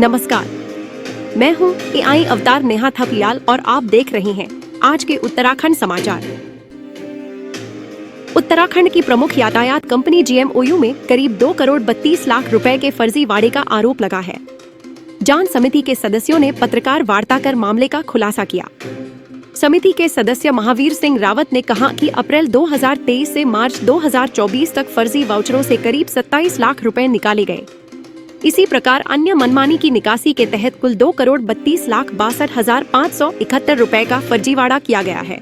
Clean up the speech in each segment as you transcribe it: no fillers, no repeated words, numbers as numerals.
नमस्कार, मैं हूँ AI अवतार नेहा थपलियाल और आप देख रहे हैं आज के उत्तराखंड समाचार। उत्तराखंड की प्रमुख यातायात कंपनी GMOU में करीब 2 करोड़ 32 लाख रुपए के फर्जी वाड़े का आरोप लगा है। जांच समिति के सदस्यों ने पत्रकार वार्ता कर मामले का खुलासा किया। समिति के सदस्य महावीर सिंह रावत ने कहा कि अप्रैल 2023 से मार्च 2024 तक फर्जी वाउचरों से करीब 27 लाख रुपए निकाले गए। इसी प्रकार अन्य मनमानी की निकासी के तहत कुल 2 करोड़ 32 लाख 62,571 रुपए का फर्जीवाड़ा किया गया है।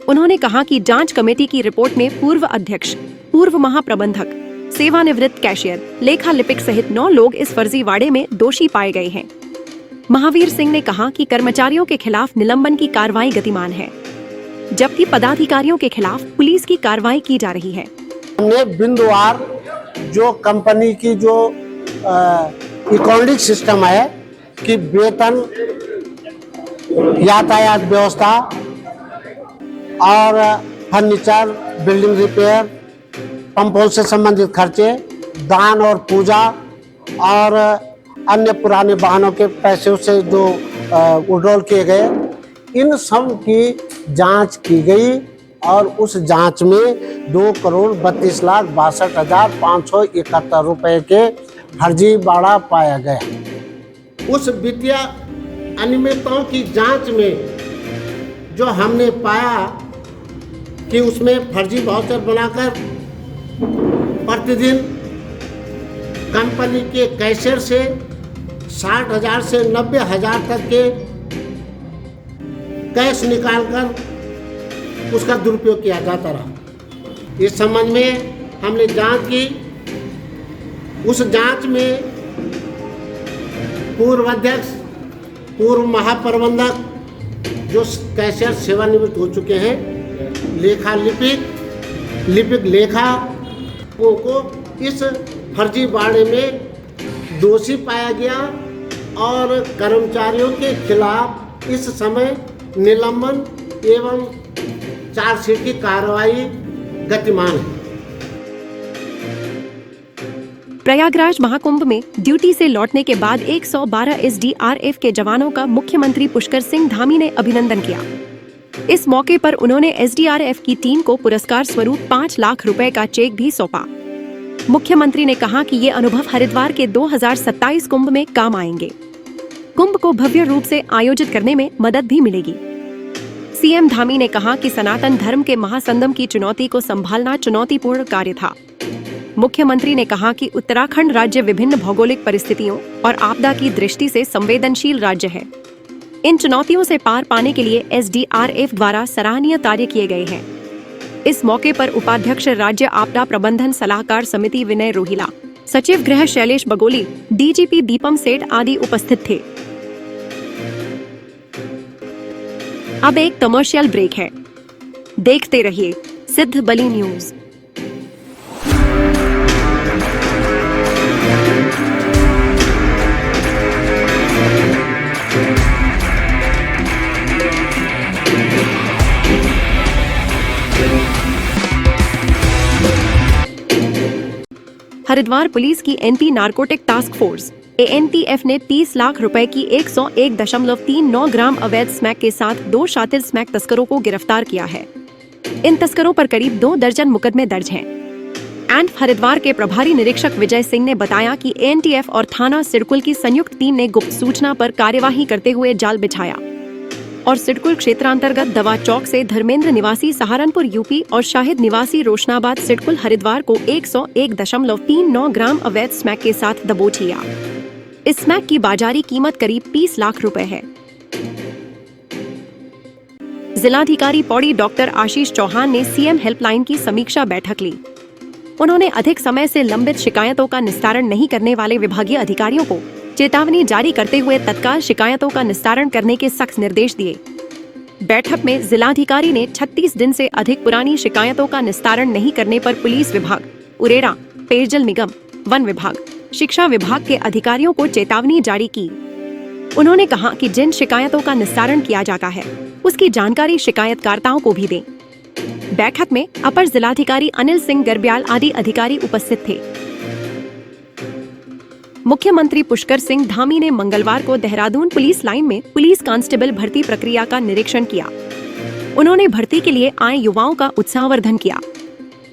उन्होंने कहा कि जांच कमेटी की रिपोर्ट में पूर्व अध्यक्ष, पूर्व महाप्रबंधक, सेवानिवृत्त कैशियर, लेखा लिपिक सहित 9 लोग इस फर्जीवाड़े में दोषी पाए गए हैं। महावीर सिंह ने कहा कि कर्मचारियों के खिलाफ निलंबन की कार्रवाई गतिमान है, जबकि पदाधिकारियों के खिलाफ पुलिस की कार्रवाई की जा रही है। हमने बिंदुवार जो कंपनी की जो इकोनॉमिक सिस्टम है कि वेतन, यातायात व्यवस्था और फर्नीचर, बिल्डिंग रिपेयर, पंपों से संबंधित खर्चे, दान और पूजा और अन्य पुराने वाहनों के पैसे से जो विड्रॉल किए गए, इन सब की जांच की गई और उस जांच में 2 करोड़ 32 लाख 62,571 रुपए के फर्जीवाड़ा पाया गया। उस वित्तीय अनियमितताओं की जांच में जो हमने पाया कि उसमें फर्जी वाउचर बनाकर प्रतिदिन कंपनी के कैशियर से 60,000 से 90,000 तक के कैश निकालकर उसका दुरुपयोग किया जाता रहा। इस संबंध में हमने जांच की। उस जांच में पूर्व अध्यक्ष, पूर्व महाप्रबंधक जो कैशियर सेवानिवृत्त हो चुके हैं, लेखा लिपिक लेखा को इस फर्जीवाड़े में दोषी पाया गया और कर्मचारियों के खिलाफ इस समय निलंबन एवं चार्जशीट की कार्रवाई गतिमान है। प्रयागराज महाकुंभ में ड्यूटी से लौटने के बाद 112 SDRF के जवानों का मुख्यमंत्री पुष्कर सिंह धामी ने अभिनंदन किया। इस मौके पर उन्होंने SDRF की टीम को पुरस्कार स्वरूप 5 लाख रुपए का चेक भी सौंपा। मुख्यमंत्री ने कहा कि ये अनुभव हरिद्वार के 2027 कुंभ में काम आएंगे। कुंभ को भव्य रूप से आयोजित करने में मदद भी मिलेगी। CM धामी ने कहा कि सनातन धर्म के महासंगम की चुनौती को संभालना चुनौतीपूर्ण कार्य था। मुख्यमंत्री ने कहा कि उत्तराखंड राज्य विभिन्न भौगोलिक परिस्थितियों और आपदा की दृष्टि से संवेदनशील राज्य है। इन चुनौतियों से पार पाने के लिए SDRF द्वारा सराहनीय कार्य किए गए हैं। इस मौके पर उपाध्यक्ष राज्य आपदा प्रबंधन सलाहकार समिति विनय रोहिला, सचिव गृह शैलेश बगोली, DGP दीपम सेठ आदि उपस्थित थे। अब एक कमर्शियल ब्रेक है, देखते रहिए सिद्ध बली न्यूज। हरिद्वार पुलिस की NP narcotic task force ANTF ने 30 लाख रुपए की 101.39 ग्राम अवैध स्मैक के साथ 2 शातिर स्मैक तस्करों को गिरफ्तार किया है। इन तस्करों पर करीब 2 दर्जन मुकदमे दर्ज हैं। एंड हरिद्वार के प्रभारी निरीक्षक विजय सिंह ने बताया कि ANTF और थाना सिडकुल की संयुक्त टीम ने गुप्त सूचना पर कार्यवाही करते हुए जाल बिछाया और सिडकुल क्षेत्रांतर्गत दवा चौक से धर्मेंद्र निवासी सहारनपुर UP और शाहिद निवासी रोशनाबाद सिडकुल हरिद्वार को 101.39 ग्राम अवैध स्मैक के साथ दबोच लिया। इस स्मैक की बाजारी कीमत करीब 30 लाख रुपए है। जिलाधिकारी पौड़ी डॉक्टर आशीष चौहान ने CM हेल्पलाइन की समीक्षा बैठक ली। उन्होंने अधिक समय से लंबित शिकायतों का निस्तारण नहीं करने वाले विभागीय अधिकारियों को चेतावनी जारी करते हुए तत्काल शिकायतों का निस्तारण करने के सख्त निर्देश दिए। बैठक में जिलाधिकारी ने 36 दिन से अधिक पुरानी शिकायतों का निस्तारण नहीं करने पर पुलिस विभाग, उरेडा, पेयजल निगम, वन विभाग, शिक्षा विभाग के अधिकारियों को चेतावनी जारी की। उन्होंने कहा कि जिन शिकायतों का निस्तारण किया जाता है उसकी जानकारी शिकायतकर्ताओं को भी दें। बैठक में अपर जिलाधिकारी अनिल सिंह गर्ब्याल आदि अधिकारी उपस्थित थे। मुख्यमंत्री पुष्कर सिंह धामी ने मंगलवार को देहरादून पुलिस लाइन में पुलिस कांस्टेबल भर्ती प्रक्रिया का निरीक्षण किया। उन्होंने भर्ती के लिए आए युवाओं का उत्साहवर्धन किया।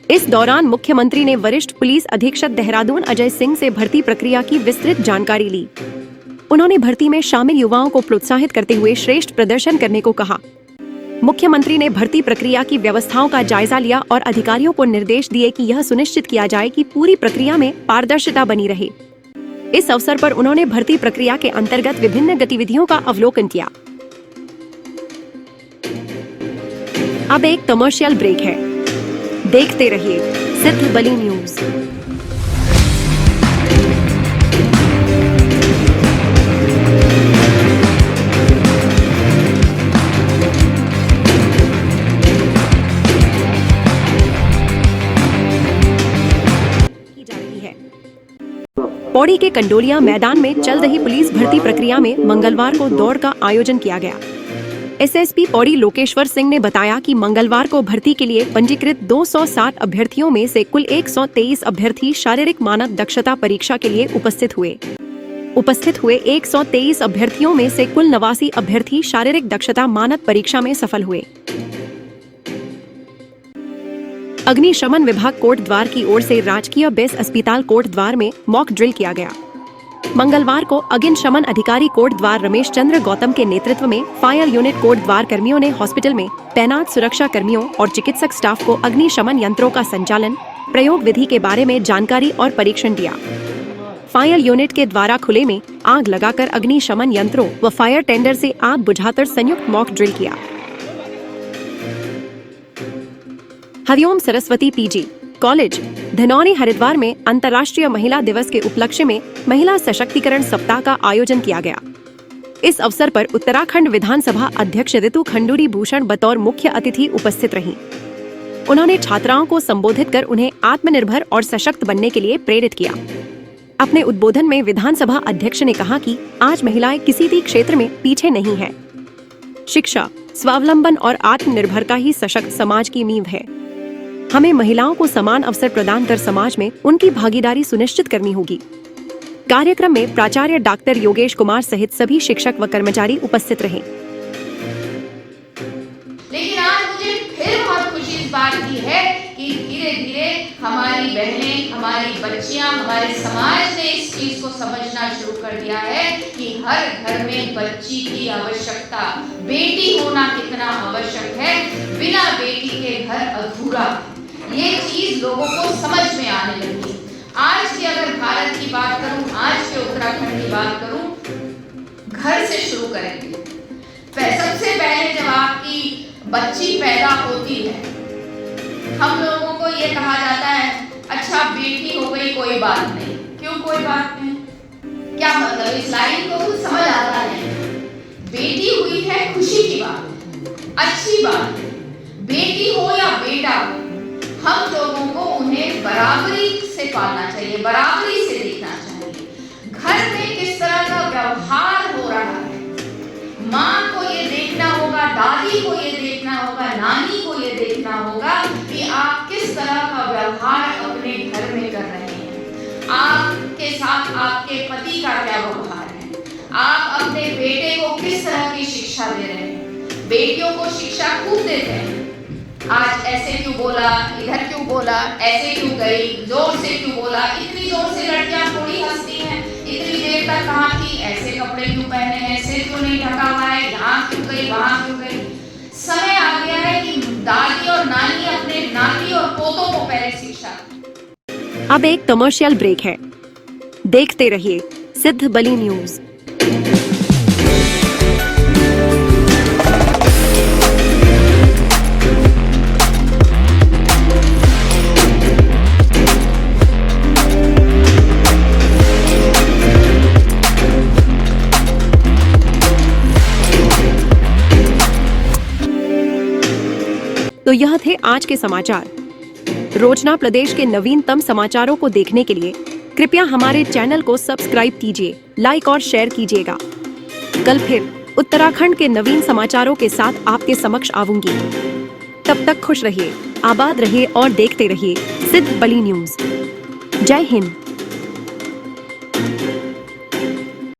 इस दौरान मुख्यमंत्री ने वरिष्ठ पुलिस अधीक्षक देहरादून अजय सिंह से भर्ती प्रक्रिया की विस्तृत जानकारी ली। उन्होंने भर्ती में शामिल युवाओं को प्रोत्साहित करते हुए श्रेष्ठ प्रदर्शन करने को कहा। मुख्यमंत्री ने भर्ती प्रक्रिया की व्यवस्थाओं का जायजा लिया और अधिकारियों को निर्देश दिए कि यह सुनिश्चित किया जाए कि पूरी प्रक्रिया में पारदर्शिता बनी रहे। इस अवसर पर उन्होंने भर्ती प्रक्रिया के अंतर्गत विभिन्न गतिविधियों का अवलोकन किया। अब एक कमर्शियल ब्रेक है, देखते रहिए सिद्ध बली न्यूज। पौड़ी के कंडोलिया मैदान में चल रही पुलिस भर्ती प्रक्रिया में मंगलवार को दौड़ का आयोजन किया गया। एसएसपी पौड़ी लोकेश्वर सिंह ने बताया कि मंगलवार को भर्ती के लिए पंजीकृत 260 अभ्यर्थियों में से कुल 123 अभ्यर्थी शारीरिक मानव दक्षता परीक्षा के लिए उपस्थित हुए। 123 अभ्यर्थियों में से कुल 89 अभ्यर्थी शारीरिक दक्षता मानद परीक्षा में सफल हुए। अग्निशमन विभाग कोट द्वार की ओर से राजकीय बेस अस्पताल कोट द्वार में मॉक ड्रिल किया गया। मंगलवार को अग्निशमन अधिकारी कोट द्वार रमेश चंद्र गौतम के नेतृत्व में फायर यूनिट कोट द्वार कर्मियों ने हॉस्पिटल में तैनात सुरक्षा कर्मियों और चिकित्सक स्टाफ को अग्निशमन यंत्रों का संचालन, प्रयोग विधि के बारे में जानकारी और परीक्षण दिया। फायर यूनिट के द्वारा खुले में आग लगाकर अग्निशमन यंत्रों व फायर टेंडर से आग बुझाकर संयुक्त मॉक ड्रिल किया। हरिओम सरस्वती पीजी कॉलेज धनौरी हरिद्वार में अंतर्राष्ट्रीय महिला दिवस के उपलक्ष्य में महिला सशक्तिकरण सप्ताह का आयोजन किया गया। इस अवसर पर उत्तराखंड विधानसभा अध्यक्ष ऋतु खंडूरी भूषण बतौर मुख्य अतिथि उपस्थित रहीं। उन्होंने छात्राओं को संबोधित कर उन्हें आत्मनिर्भर और सशक्त बनने के लिए प्रेरित किया। अपने उद्बोधन में विधानसभा अध्यक्ष ने कहा कि आज महिलाएं किसी भी क्षेत्र में पीछे नहीं है। शिक्षा, स्वावलंबन और आत्मनिर्भरता ही सशक्त समाज की नींव है। हमें महिलाओं को समान अवसर प्रदान कर समाज में उनकी भागीदारी सुनिश्चित करनी होगी। कार्यक्रम में प्राचार्य डॉक्टर योगेश कुमार सहित सभी शिक्षक व कर्मचारी उपस्थित रहे। लेकिन आज मुझे फिर बहुत खुशी इस बात की है कि धीरे धीरे हमारी बहनें, हमारी बच्चियां, हमारे समाज ने इस चीज को समझना शुरू कर दिया है कि हर घर में बच्ची की आवश्यकता, बेटी होना कितना आवश्यक है, बिना बेटी के घर अधूरा। ये चीज लोगों को समझ में आने लगी। आज की अगर भारत की बात करूं, आज के उत्तराखंड की बात करूं, घर से शुरू करेंगे। सबसे पहले जब आपकी बच्ची पैदा होती है, हम लोगों को ये कहा जाता है, अच्छा बेटी हो गई कोई बात नहीं। क्यों कोई बात नहीं? क्या मतलब? इस लाइन को कुछ समझ आता नहीं। बेटी हुई है खुशी की बात, अच्छी बात। बेटी हो या बेटा हो, हम लोगों को उन्हें बराबरी से पालना चाहिए, बराबरी से देखना चाहिए। घर में किस तरह का व्यवहार हो रहा है, माँ को ये देखना होगा, दादी को ये देखना होगा, नानी को ये देखना होगा कि आप किस तरह का व्यवहार अपने घर में कर रहे हैं। आपके साथ आपके पति का क्या व्यवहार है, आप अपने बेटे को किस तरह की शिक्षा दे रहे हैं। बेटियों को शिक्षा खूब देते हैं। आज ऐसे क्यों बोला, इधर क्यों बोला, ऐसे क्यों गई, जोर से क्यों बोला, इतनी जोर से लड़कियां थोड़ी हंसती हैं, इतनी देर तक कहाँ थी, ऐसे कपड़े क्यों पहने हैं, सिर क्यों नहीं ढका हुआ है, यहाँ क्यों गई, वहाँ क्यों गई। समय आ गया है कि दादी और नानी अपने नाती और पोतों को पहले शिक्षा। अब एक कमर्शियल ब्रेक है, देखते रहिए सिद्ध बली न्यूज। तो यह थे आज के समाचार। रोजना प्रदेश के नवीनतम समाचारों को देखने के लिए कृपया हमारे चैनल को सब्सक्राइब कीजिए, लाइक और शेयर कीजिएगा। कल फिर उत्तराखंड के नवीन समाचारों के साथ आपके समक्ष आऊंगी। तब तक खुश रहिए, आबाद रहिए और देखते रहिए सिद्ध बली न्यूज। जय हिंद।